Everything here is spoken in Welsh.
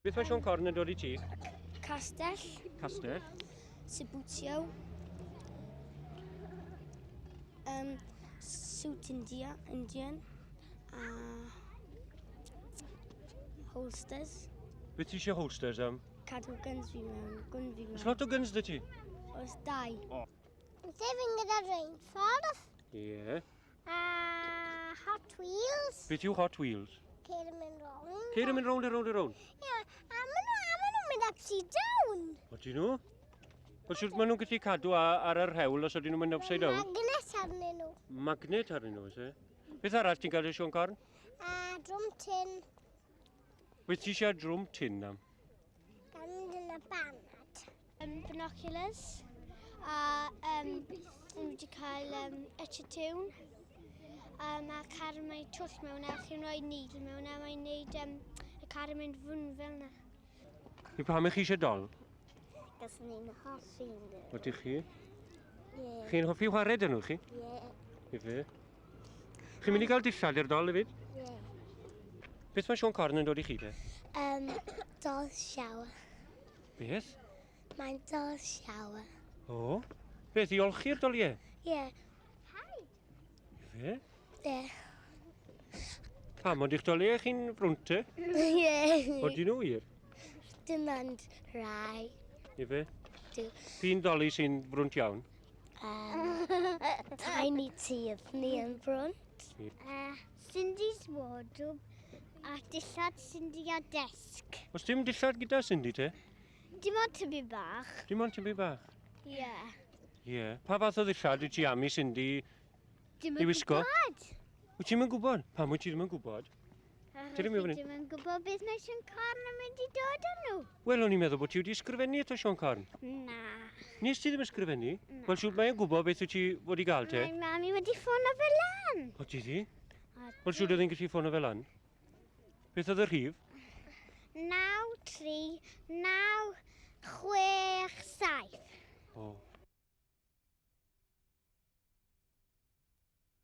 Beth mae Sion Corn yn dod i ti? Castell, Castell. Sabutio, suit Indian, a holsters. Beth ti eisiau holsters am? Cadw guns fi mewn, gun fi Oes mewn. lot o guns dy ti? Oes dau. Lle fi'n gyda reinffordd Ie. a Hot Wheels. Beth yw Hot Wheels? Ceir yn mynd rownd. Ceir yn mynd round a round a round. Ie, a maen nhw'n mynd upside down. Ydyn nhw? Wel, siwrt maen nhw'n gallu cadw ar yr hewl os ydyn nhw'n mynd upside down? Magnet arnyn nhw. Magnet arnyn nhw, oes e? Beth arall ti'n cael y Sion Corn? A drum tin Beth ti eisiau drwm tin am? gan mynd yn y banad. Binoculars, a wedi cael etchetwn. A mae car yn mynd twll mewn a chi'n rhoi needle mewn a mae'n neud y car yn mynd fwn fel yna. I pam chi eisiau dol? Gos ni'n hoffi nhw. Ydych chi? Ie. Chi'n hoffi chwarae dyn nhw chi? Ie. Ife? Chi'n mynd i gael dillad i'r dol hefyd? Ie. Beth mae Sion Corn yn dod i chi de? Doll shower. Beth? Mae'n doll shower. O? Beth, i olchi'r doliau? Ie. Ife? Ie. Pam, ond i'ch doliau chi'n frwnt te? Ie. Ydyn nhw wir? Dim ond rai. Ife? Dw. Fi'n doli sy'n frwnt iawn. Tiny teeth ni yn brwnt. Cindy's wardrobe a dillad Cindy a desk. Os dim dillad gyda Cindy te? Dim ond tybu bach. Dim ond ti'n byd bach? Ie. Ie. Pa fath o ddillad wyt ti am i Cindy? Dim I wisgo? gwybod. Wyt ti'n mynd gwybod? Pam wyt ti ddim yn gwybod? Ti ddim yn Dim yn gwybod beth mae Sion Corn yn mynd i dod â nhw. Wel, o'n i'n meddwl bod ti wedi ysgrifennu eto Sion Corn. Na. Nes ti ddim ysgrifennu? Wel, siwt mae'n gwybod beth wyt ti wedi gael te? Mae mami wedi ffono fe lan. O, ti di? Wel, siwt oedd hi'n gallu ffono fel an? Beth oedd y rhif? 9, 3, 9, 6, 7. O,